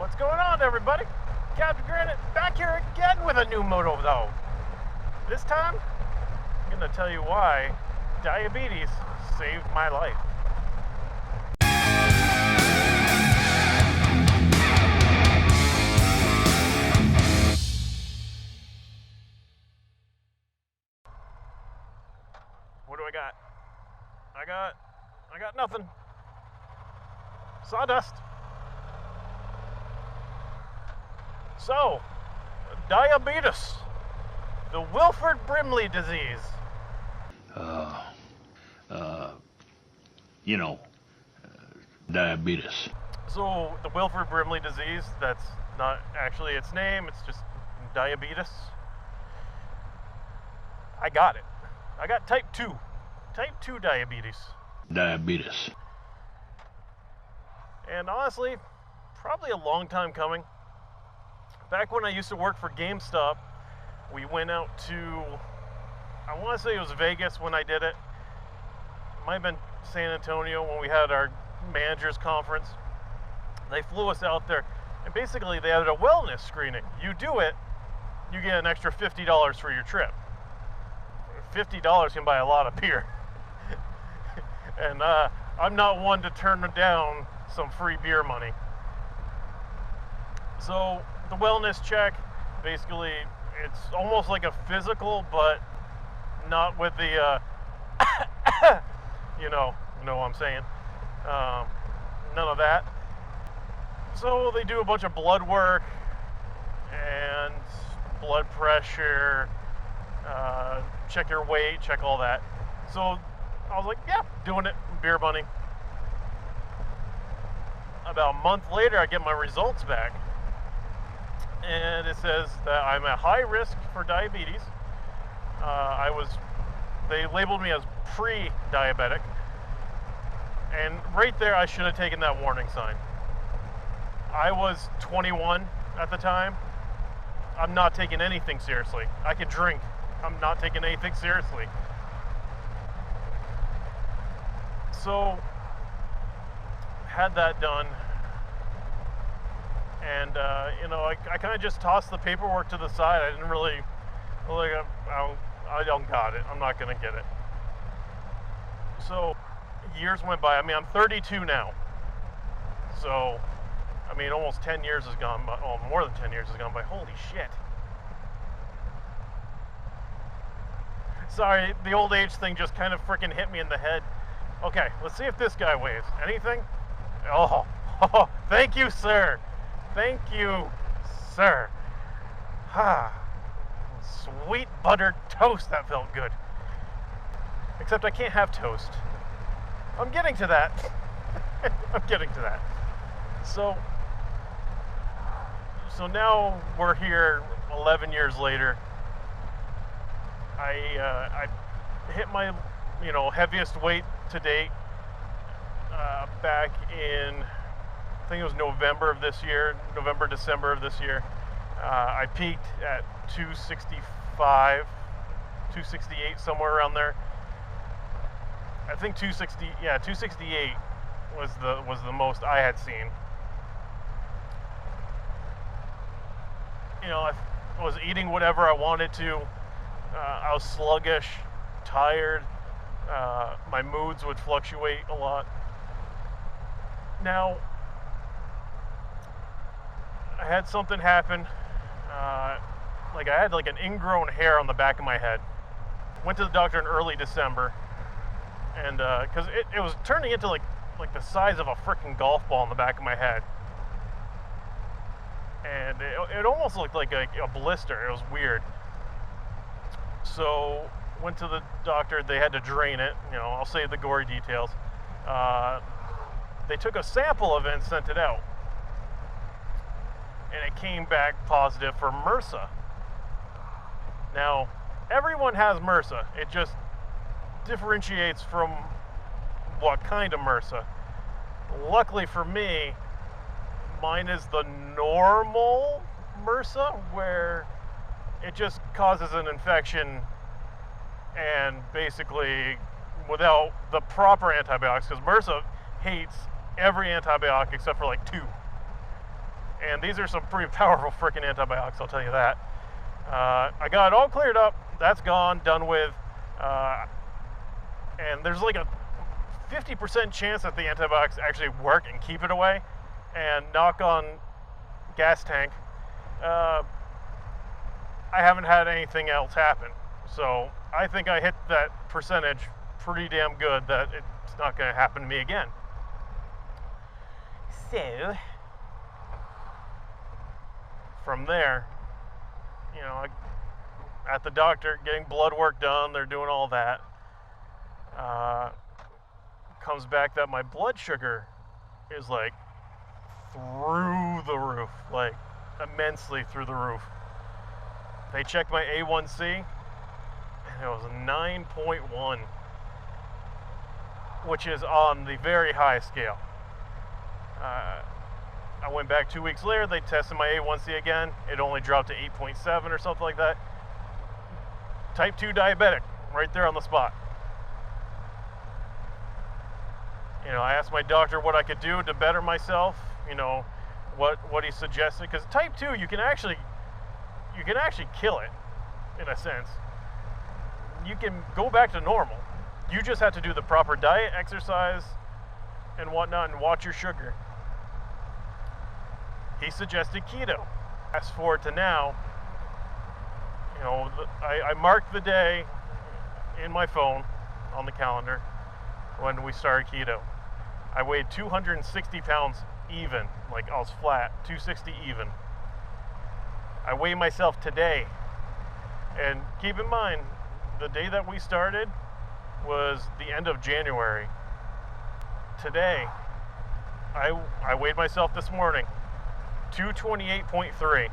What's going on, everybody? Captain Granite back here again with a new motovlog. This time, I'm going to tell you why diabetes saved my life. What do I got? I got nothing. Sawdust. So, diabetes, the Wilford Brimley disease. Diabetes. So, the Wilford Brimley disease, that's not actually its name, it's just diabetes. I got it. I got type 2 diabetes. Diabetes. And honestly, probably a long time coming. Back when I used to work for GameStop, we went out to, I want to say it was Vegas when I did it. It might have been San Antonio when we had our managers conference. They flew us out there, and basically they had a wellness screening. You do it, you get an extra $50 for your trip. $50 can buy a lot of beer. And I'm not one to turn down some free beer money. So the wellness check, basically, it's almost like a physical, but not with the, you know what I'm saying. None of that. So they do a bunch of blood work and blood pressure, check your weight, check all that. So I was like, yeah, doing it, beer money. About a month later, I get my results back. And it says that I'm at high risk for diabetes. They labeled me as pre-diabetic. And right there, I should have taken that warning sign. I was 21 at the time. I'm not taking anything seriously. I can drink. I'm not taking anything seriously. So, had that done. And, I kind of just tossed the paperwork to the side. I didn't really, I don't got it. I'm not going to get it. So, years went by. I mean, I'm 32 now. So, I mean, almost 10 years has gone by. Oh, more than 10 years has gone by. Holy shit. Sorry, the old age thing just kind of freaking hit me in the head. Okay, let's see if this guy weighs. Anything? Oh, thank you, sir. Thank you, sir. Sweet buttered toast, that felt good. Except I can't have toast. I'm getting to that. I'm getting to that. So now we're here 11 years later. I hit my, heaviest weight to date back in, I think it was November, December of this year. I peaked at 265, 268, somewhere around there. I think 268 was the most I had seen. I was eating whatever I wanted to. I was sluggish, tired. My moods would fluctuate a lot. Now, I had something happen. I had an ingrown hair on the back of my head. Went to the doctor in early December, and because it was turning into like the size of a freaking golf ball on the back of my head, and it almost looked like a blister. It was weird. So went to the doctor. They had to drain it. I'll save the gory details. They took a sample of it and sent it out. And it came back positive for MRSA. Now, everyone has MRSA. It just differentiates from what kind of MRSA. Luckily for me, mine is the normal MRSA, where it just causes an infection and basically without the proper antibiotics, because MRSA hates every antibiotic except for 2. And these are some pretty powerful freaking antibiotics, I'll tell you that. I got it all cleared up. That's gone, done with. And there's like a 50% chance that the antibiotics actually work and keep it away. And knock on gas tank, I haven't had anything else happen. So I think I hit that percentage pretty damn good that it's not going to happen to me again. So from there, you know, at the doctor, getting blood work done, they're doing all that. Comes back that my blood sugar is like through the roof, like immensely through the roof. They checked my A1C, and it was 9.1, which is on the very high scale. I went back 2 weeks later, they tested my A1C again. It only dropped to 8.7 or something like that. Type 2 diabetic, right there on the spot. You know, I asked my doctor what I could do to better myself, you know, what he suggested, because type 2, you can actually kill it, in a sense. You can go back to normal. You just have to do the proper diet, exercise, and whatnot, and watch your sugar. He suggested keto. Fast forward to now, you know, I marked the day in my phone on the calendar when we started keto. I weighed 260 pounds even, like I was flat, 260 even. I weigh myself today, and keep in mind, the day that we started was the end of January. Today, I weighed myself this morning, 228.3.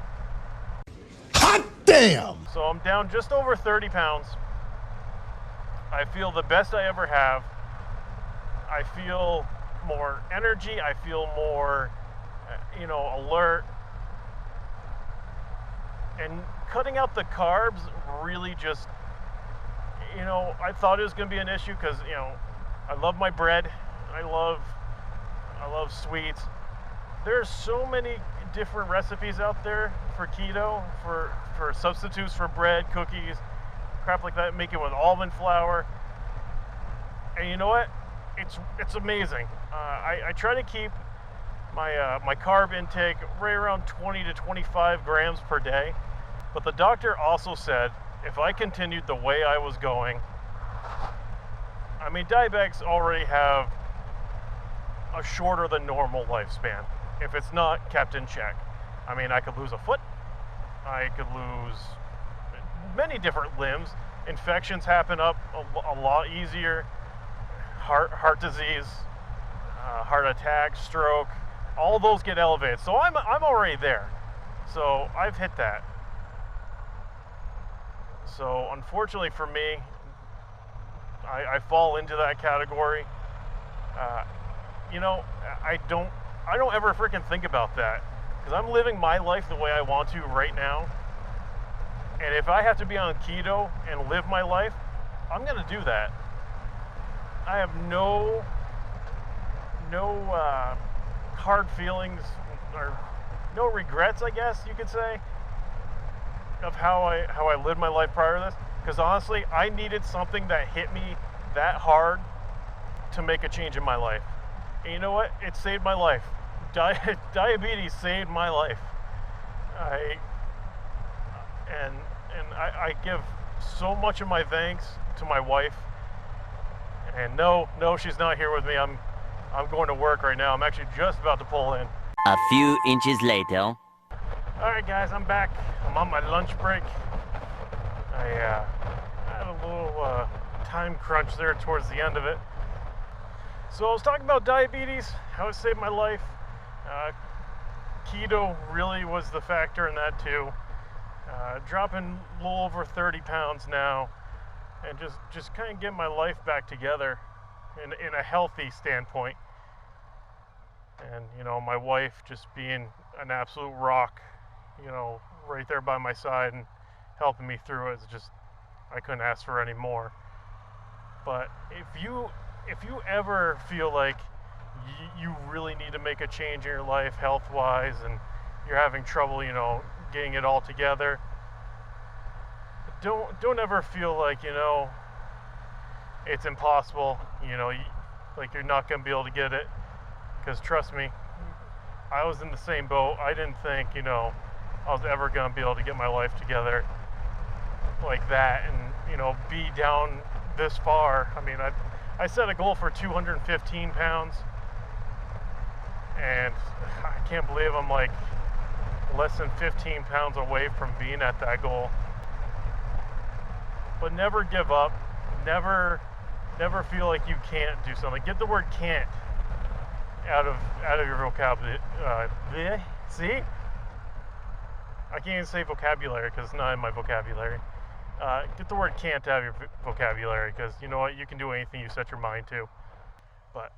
Hot damn! So I'm down just over 30 pounds. I feel the best I ever have. I feel more energy. I feel more, you know, alert. And cutting out the carbs really just, you know, I thought it was going to be an issue because, you know, I love my bread. I love sweets. There's so many different recipes out there for keto, for substitutes for bread, cookies, crap like that. Make it with almond flour. And you know what? It's amazing. I try to keep my carb intake right around 20 to 25 grams per day. But the doctor also said if I continued the way I was going, I mean, diabetics already have a shorter than normal lifespan if it's not kept in check. I mean, I could lose a foot, I could lose many different limbs. Infections happen up a lot easier. Heart disease, heart attack, stroke, all those get elevated. So I'm already there. So I've hit that. So unfortunately for me, I fall into that category. You know, I don't ever freaking think about that because I'm living my life the way I want to right now. And if I have to be on keto and live my life, I'm gonna do that. I have no hard feelings or no regrets, I guess you could say, of how I lived my life prior to this. Because honestly, I needed something that hit me that hard to make a change in my life. And you know what? It saved my life. Diabetes saved my life. I give so much of my thanks to my wife. And no, she's not here with me. I'm going to work right now. I'm actually just about to pull in. A few inches later. All right, guys, I'm back. I'm on my lunch break. I had a little time crunch there towards the end of it. So I was talking about diabetes, how it saved my life. Keto really was the factor in that too. Dropping a little over 30 pounds now, and just kind of get my life back together in a healthy standpoint. And you know, my wife just being an absolute rock, you know, right there by my side and helping me through it. It's just, I couldn't ask for any more. But if you ever feel like you really need to make a change in your life health-wise, and you're having trouble, you know, getting it all together, don't ever feel like, you know, it's impossible, you know, like you're not going to be able to get it. Because trust me, I was in the same boat. I didn't think, you know, I was ever going to be able to get my life together like that and, you know, be down this far. I mean, I set a goal for 215 pounds, and I can't believe I'm like less than 15 pounds away from being at that goal. But never give up. Never feel like you can't do something. Get the word can't out of your vocabulary. See? I can't even say vocabulary because it's not in my vocabulary. Get the word can't out of your vocabulary, because you know what? You can do anything you set your mind to. But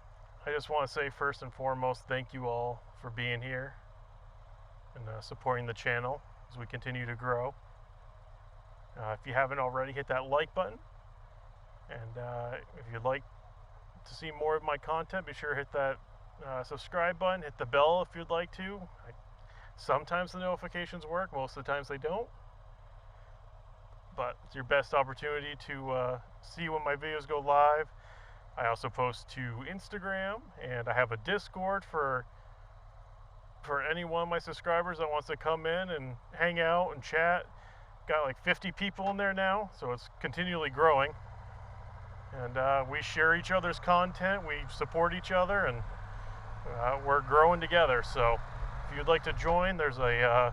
I just want to say first and foremost, thank you all for being here and supporting the channel as we continue to grow. If you haven't already, hit that like button. And if you'd like to see more of my content, be sure to hit that subscribe button, hit the bell if you'd like to. Sometimes the notifications work, most of the times they don't. But it's your best opportunity to see when my videos go live. I also post to Instagram, and I have a Discord for any one of my subscribers that wants to come in and hang out and chat. Got like 50 people in there now, so it's continually growing. And we share each other's content, we support each other, and we're growing together. So if you'd like to join, there's a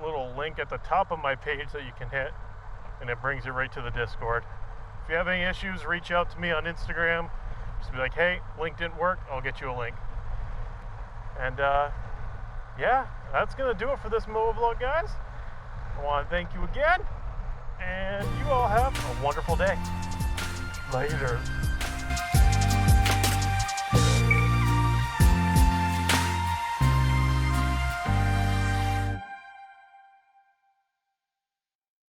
little link at the top of my page that you can hit, and it brings you right to the Discord. If you have any issues, reach out to me on Instagram. Just be like, hey, link didn't work, I'll get you a link. And yeah, that's gonna do it for this motovlog, guys. I want to thank you again, and you all have a wonderful day. Later.